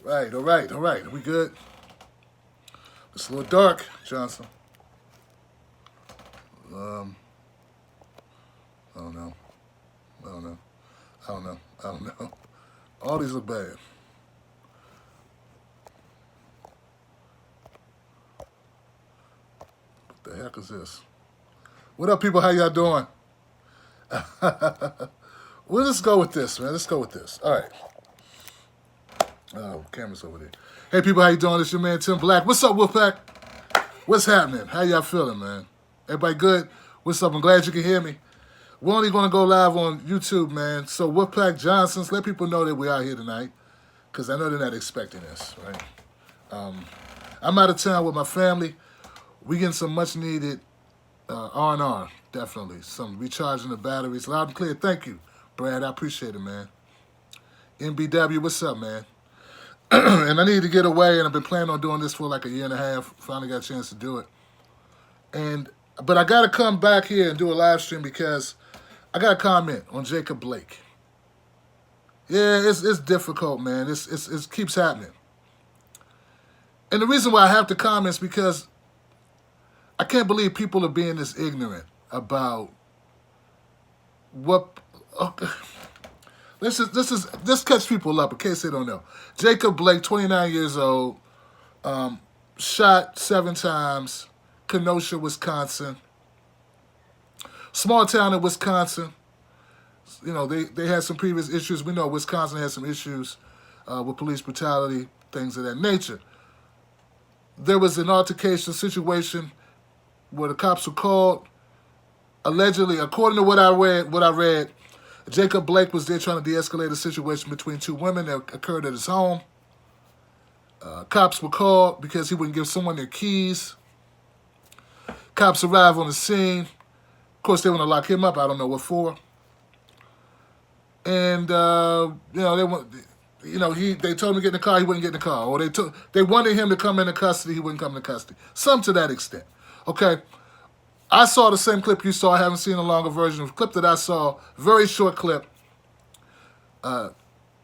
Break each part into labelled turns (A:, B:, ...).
A: All right. Are we good? It's a little dark, Johnson. I don't know. I don't know. I don't know. I don't know. All these look bad. What the heck is this? What up, people? How y'all doing? Well, let's go with this, man. Let's go with this. All right. Oh, camera's over there. Hey, people, how you doing? It's your man, Tim Black. What's up, Wolfpack? What's happening? How y'all feeling, man? Everybody good? What's up? I'm glad you can hear me. We're only going to go live on YouTube, man. So, Wolfpack Johnsons, let people know that we're out here tonight, because I know they're not expecting this, right? I'm out of town with my family. We getting some much-needed R&R, definitely. Some recharging the batteries. Loud and clear. Thank you, Brad. I appreciate it, man. MBW, what's up, man? And I need to get away, and I've been planning on doing this for like a year and a half. Finally got a chance to do it. But I got to come back here and do a live stream because I got a comment on Jacob Blake. Yeah, it's difficult, man. It keeps happening. And the reason why I have to comment is because I can't believe people are being this ignorant about what... Okay. This catch people up in case they don't know. Jacob Blake, 29 years old, shot 7 times, Kenosha, Wisconsin. Small town in Wisconsin. You know, they had some previous issues. We know Wisconsin had some issues with police brutality, things of that nature. There was an altercation situation where the cops were called. Allegedly, according to what I read, Jacob Blake was there trying to de-escalate a situation between 2 women that occurred at his home. Cops were called because he wouldn't give someone their keys. Cops arrived on the scene. Of course, they want to lock him up. I don't know what for. And they told him to get in the car. He wouldn't get in the car. Or they wanted him to come into custody. He wouldn't come into custody. Some to that extent. Okay. I saw the same clip you saw. I haven't seen a longer version of the clip that I saw. Very short clip.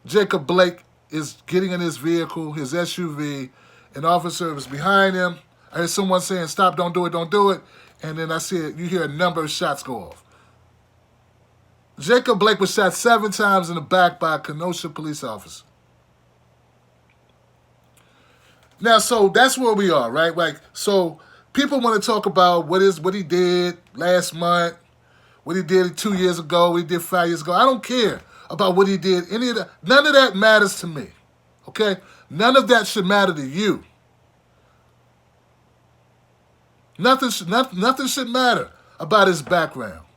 A: Jacob Blake is getting in his vehicle, his SUV. An officer was behind him. I heard someone saying, "Stop, don't do it, don't do it." And then you hear a number of shots go off. Jacob Blake was shot 7 times in the back by a Kenosha police officer. Now, so that's where we are, right? Like, so... People want to talk about what he did last month, what he did 2 years ago, what he did 5 years ago. I don't care about what he did. Any of that. None of that matters to me. Okay? None of that should matter to you. Nothing should matter about his background.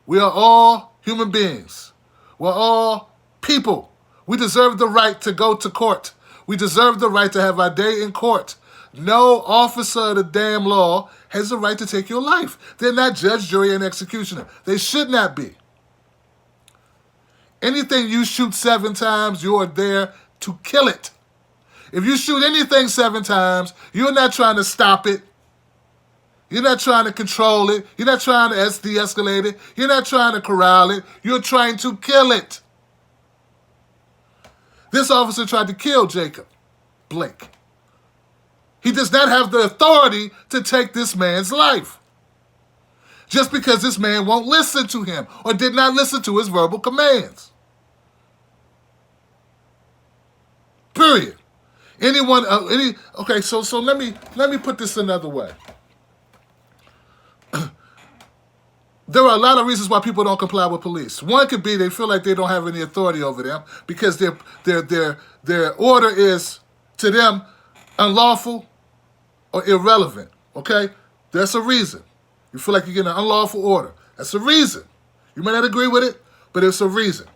A: We are all human beings. We're all people. We deserve the right to go to court. We deserve the right to have our day in court. No officer of the damn law has the right to take your life. They're not judge, jury, and executioner. They should not be. Anything you shoot 7 times, you are there to kill it. If you shoot anything 7 times, you're not trying to stop it. You're not trying to control it. You're not trying to de-escalate it. You're not trying to corral it. You're trying to kill it. This officer tried to kill Jacob Blake. He does not have the authority to take this man's life. Just because this man won't listen to him or did not listen to his verbal commands. Period. Okay, so let me put this another way. There are a lot of reasons why people don't comply with police. One could be they feel like they don't have any authority over them because their order is to them unlawful or irrelevant, okay? That's a reason. You feel like you're getting an unlawful order. That's a reason. You may not agree with it, but it's a reason.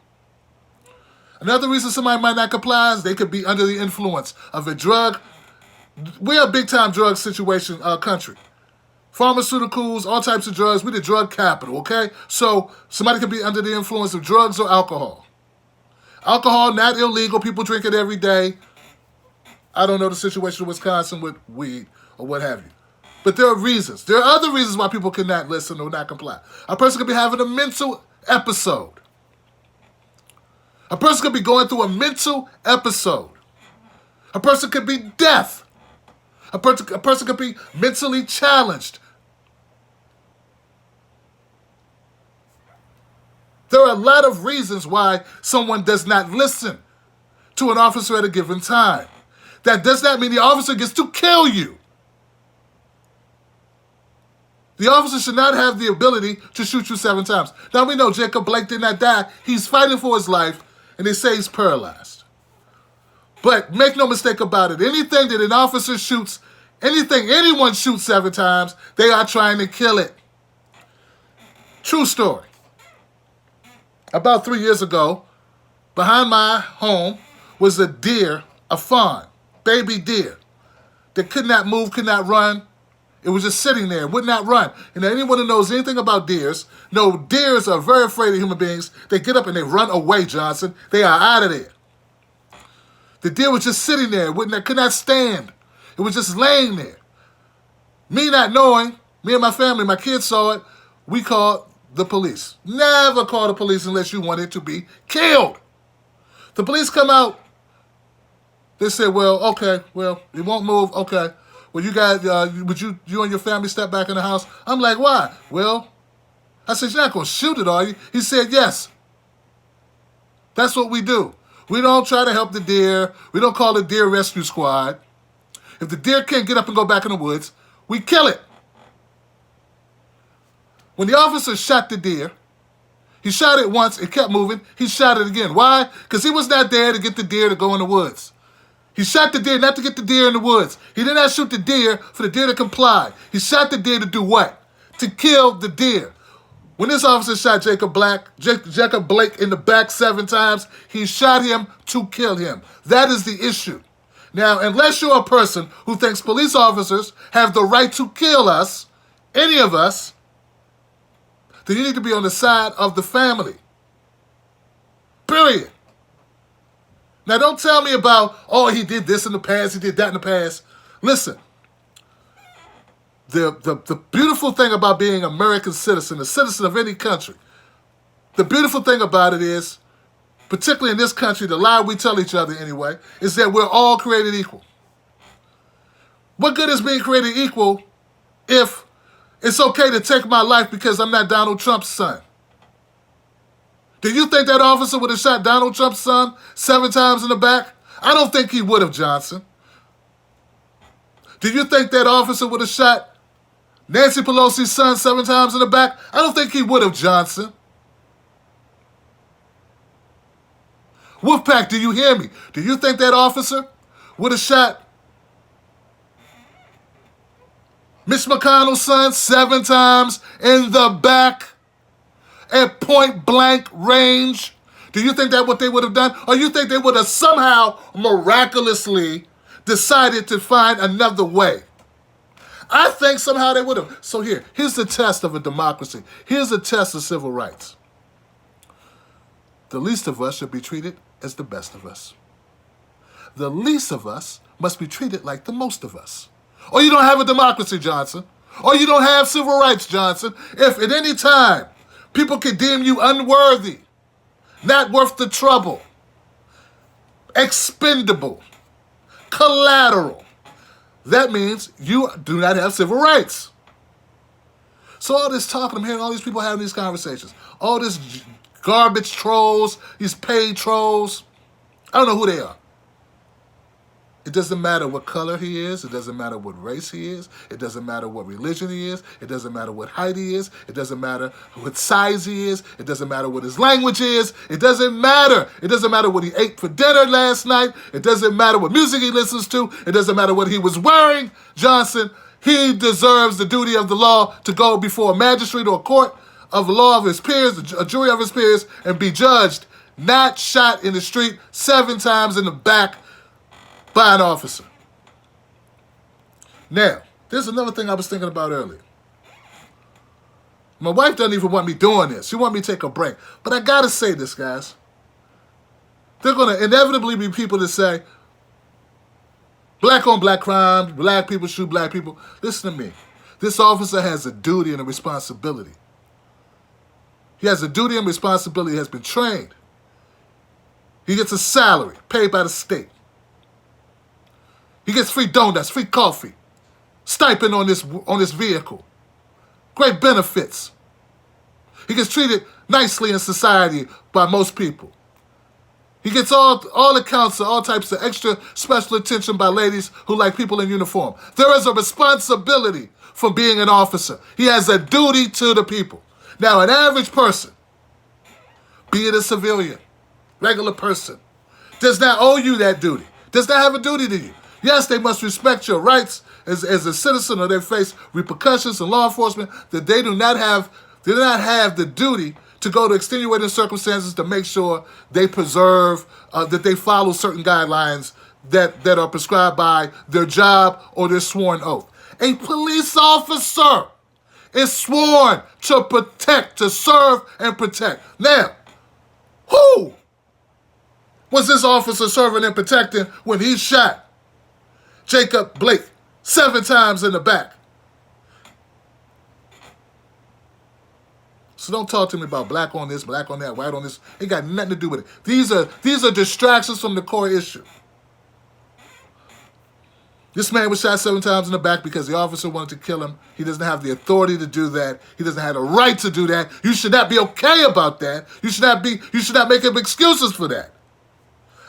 A: Another reason somebody might not comply is they could be under the influence of a drug. We're a big-time drug situation country. Pharmaceuticals, all types of drugs. We're the drug capital, okay? So somebody could be under the influence of drugs or alcohol. Alcohol, not illegal. People drink it every day. I don't know the situation in Wisconsin with weed or what have you. But there are reasons. There are other reasons why people cannot listen or not comply. A person could be having a mental episode. A person could be going through a mental episode. A person could be deaf. A person could be mentally challenged. There are a lot of reasons why someone does not listen to an officer at a given time. That does not mean the officer gets to kill you. The officer should not have the ability to shoot you 7 times. Now we know Jacob Blake did not die. He's fighting for his life, and they say he's paralyzed. But make no mistake about it. Anything that an officer shoots, anything anyone shoots 7 times, they are trying to kill it. True story. About 3 years ago, behind my home was a deer, a fawn, baby deer, that could not move, could not run. It was just sitting there, would not run. And anyone who knows anything about deers, know deers are very afraid of human beings. They get up and they run away, Johnson. They are out of there. The deer was just sitting there, could not stand. It was just laying there. Me not knowing, me and my family, my kids saw it, we called the police. Never call the police unless you want it to be killed. The police come out. They say, well, okay, well, it won't move. Okay. Well, you guys, would you and your family step back in the house? I'm like, why? Well, I said, you're not going to shoot it, are you? He said, yes. That's what we do. We don't try to help the deer. We don't call the deer rescue squad. If the deer can't get up and go back in the woods, we kill it. When the officer shot the deer, he shot it once, it kept moving, he shot it again. Why? Because he was not there to get the deer to go in the woods. He shot the deer not to get the deer in the woods. He did not shoot the deer for the deer to comply. He shot the deer to do what? To kill the deer. When this officer shot Jacob Blake in the back 7 times, he shot him to kill him. That is the issue. Now, unless you're a person who thinks police officers have the right to kill us, any of us, then you need to be on the side of the family. Period. Now, don't tell me about, oh, he did this in the past, he did that in the past. Listen, the beautiful thing about being an American citizen, a citizen of any country, the beautiful thing about it is, particularly in this country, the lie we tell each other anyway, is that we're all created equal. What good is being created equal if it's okay to take my life because I'm not Donald Trump's son? Do you think that officer would have shot Donald Trump's son 7 times in the back? I don't think he would have, Johnson. Do you think that officer would have shot Nancy Pelosi's son 7 times in the back? I don't think he would have, Johnson. Wolfpack, do you hear me? Do you think that officer would have shot Mitch McConnell's son 7 times in the back at point blank range? Do you think that's what they would have done? Or you think they would have somehow miraculously decided to find another way? I think somehow they would have. So here's the test of a democracy. Here's the test of civil rights. The least of us should be treated as the best of us. The least of us must be treated like the most of us. Or you don't have a democracy, Johnson. Or you don't have civil rights, Johnson. If at any time people can deem you unworthy, not worth the trouble, expendable, collateral, that means you do not have civil rights. So all this talking, I'm hearing all these people having these conversations. All this garbage trolls, these paid trolls. I don't know who they are. It doesn't matter what color he is. It doesn't matter what race he is. It doesn't matter what religion he is. It doesn't matter what height he is. It doesn't matter what size he is. It doesn't matter what his language is. It doesn't matter. It doesn't matter what he ate for dinner last night. It doesn't matter what music he listens to. It doesn't matter what he was wearing. Johnson, he deserves the duty of the law to go before a magistrate or a court of the law of his peers, a jury of his peers, and be judged, not shot in the street 7 times in the back by an officer. Now, there's another thing I was thinking about earlier. My wife doesn't even want me doing this. She wants me to take a break. But I got to say this, guys. There are going to inevitably be people that say, black on black crime, black people shoot black people. Listen to me. This officer has a duty and a responsibility. He has a duty and responsibility. He has been trained. He gets a salary paid by the state. He gets free donuts, free coffee, stipend on this vehicle, great benefits. He gets treated nicely in society by most people. He gets all accounts of all types of extra special attention by ladies who like people in uniform. There is a responsibility for being an officer. He has a duty to the people. Now, an average person, be it a civilian, regular person, does not owe you that duty, does not have a duty to you. Yes, they must respect your rights as a citizen, or they face repercussions in law enforcement that they do not have the duty to go to extenuating circumstances to make sure they preserve, that they follow certain guidelines that are prescribed by their job or their sworn oath. A police officer is sworn to protect, to serve and protect. Now, who was this officer serving and protecting when he shot Jacob Blake 7 times in the back? So don't talk to me about black on this, black on that, white on this. It got nothing to do with it. These are distractions from the core issue. This man was shot 7 times in the back because the officer wanted to kill him. He doesn't have the authority to do that. He doesn't have the right to do that. You should not be okay about that. You should not make up excuses for that.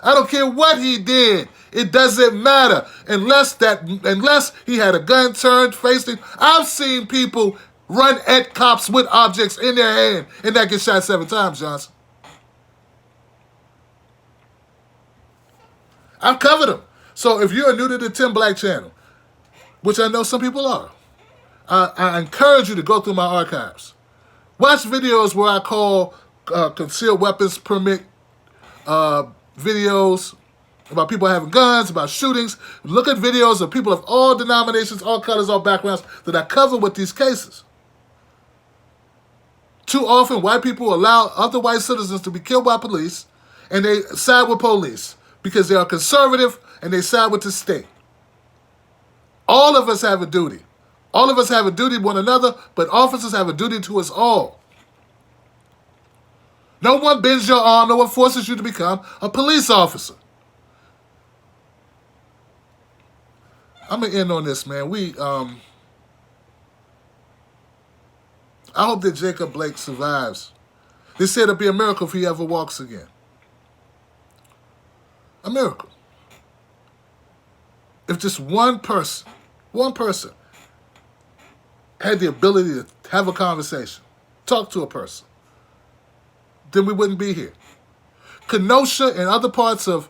A: I don't care what he did. It doesn't matter unless he had a gun turned facing. I've seen people run at cops with objects in their hand and that gets shot 7 times, Johnson. I've covered them. So if you're new to the Tim Black channel, which I know some people are, I encourage you to go through my archives. Watch videos where I call concealed weapons permit videos about people having guns, about shootings. Look at videos of people of all denominations, all colors, all backgrounds that I cover with these cases. Too often, white people allow other white citizens to be killed by police, and they side with police because they are conservative and they side with the state. All of us have a duty. All of us have a duty to one another, but officers have a duty to us all. No one bends your arm, no one forces you to become a police officer. I'm going to end on this, man. I hope that Jacob Blake survives. They said it'll be a miracle if he ever walks again. A miracle. If just one person had the ability to have a conversation, talk to a person, then we wouldn't be here. Kenosha and other parts of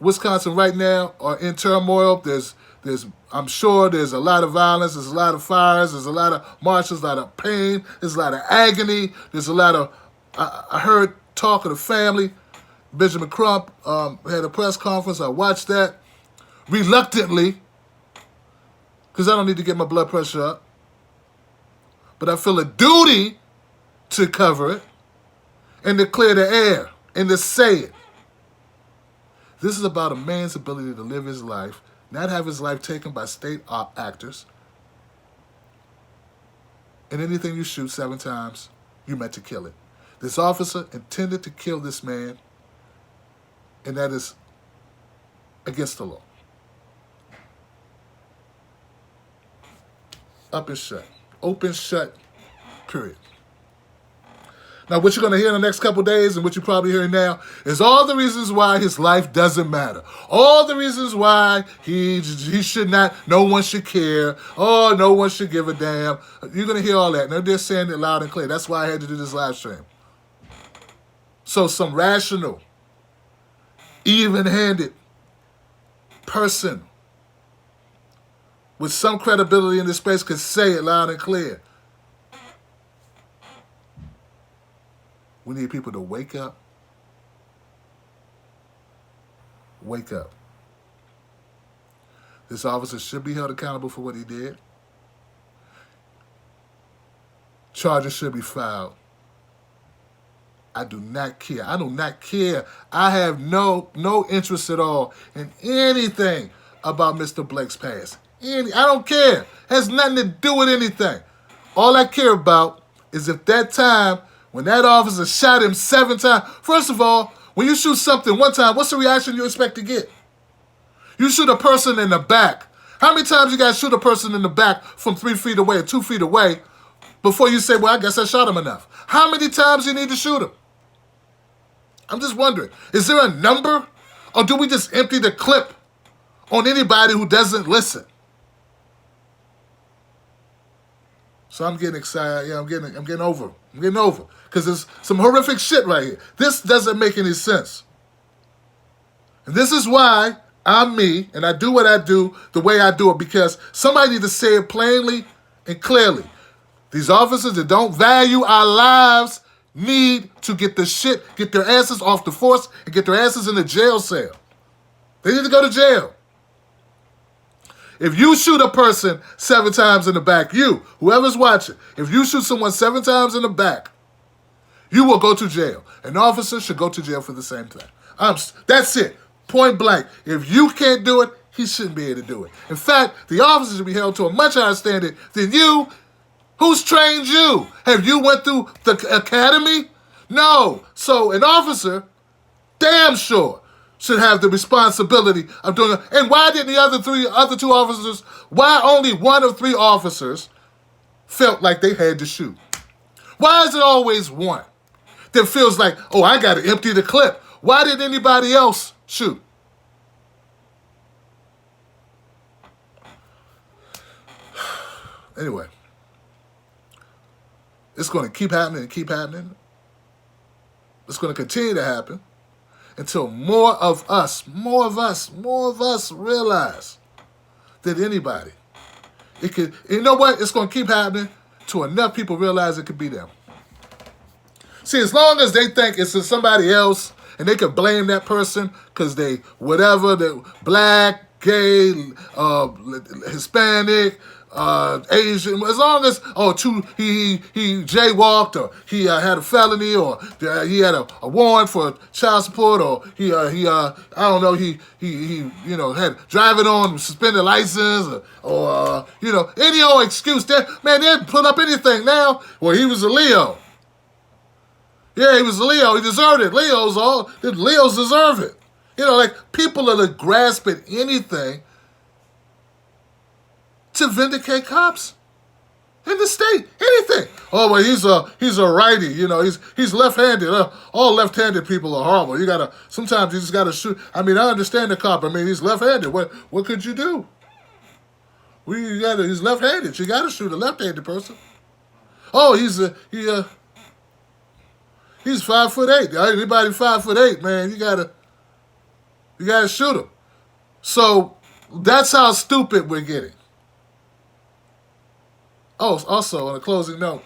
A: Wisconsin right now are in turmoil. I'm sure there's a lot of violence, there's a lot of fires, there's a lot of marches, a lot of pain, there's a lot of agony, there's a lot of, I heard talk of the family. Benjamin Crump had a press conference. I watched that reluctantly because I don't need to get my blood pressure up. But I feel a duty to cover it and to clear the air and to say it. This is about a man's ability to live his life, not have his life taken by state actors. And anything you shoot 7 times, you meant to kill it. This officer intended to kill this man, and that is against the law. Up and shut. Open, shut, period. Now, what you're going to hear in the next couple days and what you're probably hearing now is all the reasons why his life doesn't matter. All the reasons why he should not, no one should care. Oh, no one should give a damn. You're going to hear all that. And they're saying it loud and clear. That's why I had to do this live stream. So some rational, even-handed person with some credibility in this space could say it loud and clear. We need people to wake up. Wake up. This officer should be held accountable for what he did. Charges should be filed. I do not care. I do not care. I have no interest at all in anything about Mr. Blake's past. I don't care. It has nothing to do with anything. All I care about is if that time when that officer shot him 7 times. First of all, when you shoot something 1 time, what's the reaction you expect to get? You shoot a person in the back. How many times you guys shoot a person in the back from 3 feet away or 2 feet away before you say, well, I guess I shot him enough? How many times you need to shoot him? I'm just wondering, is there a number? Or do we just empty the clip on anybody who doesn't listen? So I'm getting excited. Yeah, I'm getting over. I'm getting over. Because there's some horrific shit right here. This doesn't make any sense. And this is why I'm me, and I do what I do the way I do it, because somebody needs to say it plainly and clearly. These officers that don't value our lives need to get their asses off the force and get their asses in the jail cell. They need to go to jail. If you shoot a person 7 times in the back, whoever's watching, if you shoot someone 7 times in the back, you will go to jail. An officer should go to jail for the same thing. That's it. Point blank. If you can't do it, he shouldn't be able to do it. In fact, the officer should be held to a much higher standard than you. Who's trained you? Have you went through the academy? No. So an officer, damn sure, should have the responsibility of doing it. And why didn't the other 2 officers, why only 1 of 3 officers felt like they had to shoot? Why is it always 1 that feels like, oh, I got to empty the clip? Why didn't anybody else shoot? Anyway, it's going to keep happening and keep happening. It's going to continue to happen until more of us realize that anybody, it could, you know what? It's going to keep happening till enough people realize it could be them. See, as long as they think it's somebody else and they can blame that person because they, whatever, they're black, gay, Hispanic, Asian, as long as he jaywalked, or he had a felony, or he had a warrant for child support, or he I don't know, he had driving on suspended license, or any old excuse. Man, they'd put up anything now. Well, he was a Leo. Yeah, he was a Leo. He deserved it. Leos deserve it. Like, people are grasping anything to vindicate cops in the state. Anything. Oh, well, he's a righty. He's left-handed. All left-handed people are horrible. Sometimes you just gotta shoot. I mean, I understand the cop. I mean, he's left-handed. What could you do? He's left-handed. You gotta shoot a left-handed person. Oh, he's 5'8". Anybody 5'8", man, you gotta shoot him. So that's how stupid we're getting. Oh, also, on a closing note,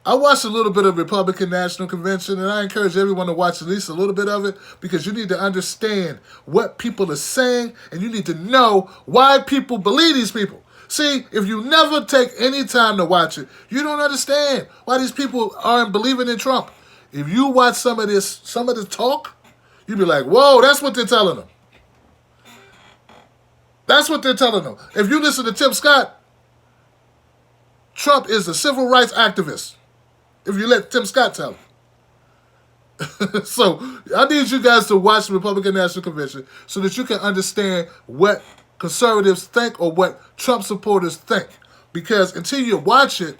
A: I watched a little bit of Republican National Convention, and I encourage everyone to watch at least a little bit of it, because you need to understand what people are saying, and you need to know why people believe these people. See, if you never take any time to watch it, you don't understand why these people aren't believing in Trump. If you watch some of the talk, you'd be like, whoa, that's what they're telling them. That's what they're telling them. If you listen to Tim Scott, Trump is a civil rights activist, if you let Tim Scott tell him. So I need you guys to watch the Republican National Convention so that you can understand what conservatives think or what Trump supporters think. Because until you watch it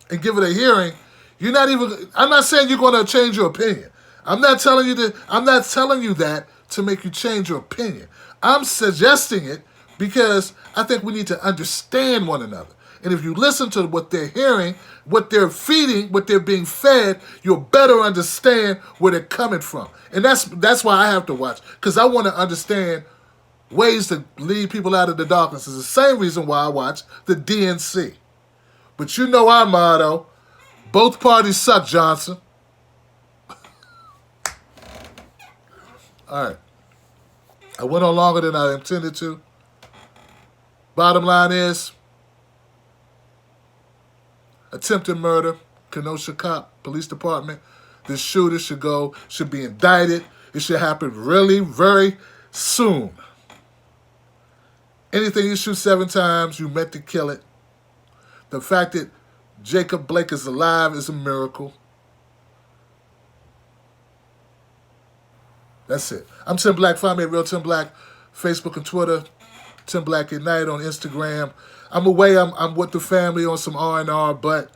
A: and give it a hearing, I'm not saying you're going to change your opinion. I'm not telling you that to make you change your opinion. I'm suggesting it because I think we need to understand one another. And if you listen to what they're hearing, what they're feeding, what they're being fed, you'll better understand where they're coming from. And that's why I have to watch, because I want to understand ways to lead people out of the darkness. It's the same reason why I watch the DNC. But you know our motto, both parties suck, Johnson. All right. I went on longer than I intended to. Bottom line is, attempted murder, Kenosha Police Department. This shooter should be indicted. It should happen really, very soon. Anything you shoot 7 times, you meant to kill it. The fact that Jacob Blake is alive is a miracle. That's it. I'm Tim Black. Find me at Real Tim Black. Facebook and Twitter. Tim Black at Night on Instagram. I'm away. I'm with the family on some R&R, but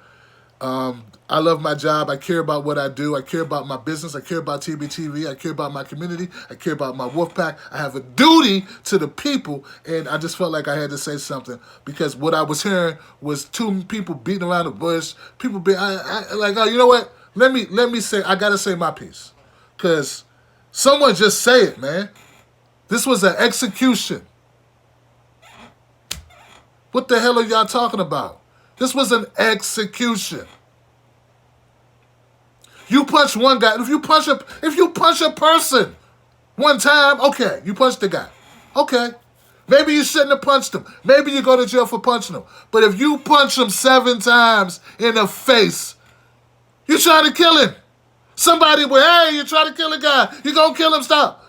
A: I love my job. I care about what I do. I care about my business. I care about TBTV. I care about my community. I care about my wolf pack. I have a duty to the people, and I just felt like I had to say something because what I was hearing was two people beating around the bush. People be like, oh, you know what? Let me say. I gotta say my piece, because someone just say it, man. This was an execution. What the hell are y'all talking about? This was an execution. You punch one guy. If you punch a person one time, okay, you punched the guy. Okay. Maybe you shouldn't have punched him. Maybe you go to jail for punching him. But if you punch him 7 times in the face, you're trying to kill him. Somebody will, hey, you're trying to kill a guy. You're going to kill him, stop.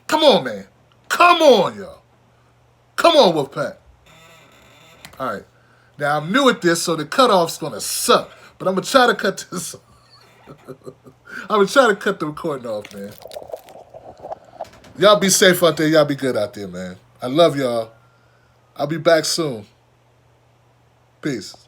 A: Come on, man. Come on, y'all. Come on, Wolfpack. All right. Now, I'm new at this, so the cutoff's going to suck. But I'm going to try to cut this. I'm going to try to cut the recording off, man. Y'all be safe out there. Y'all be good out there, man. I love y'all. I'll be back soon. Peace.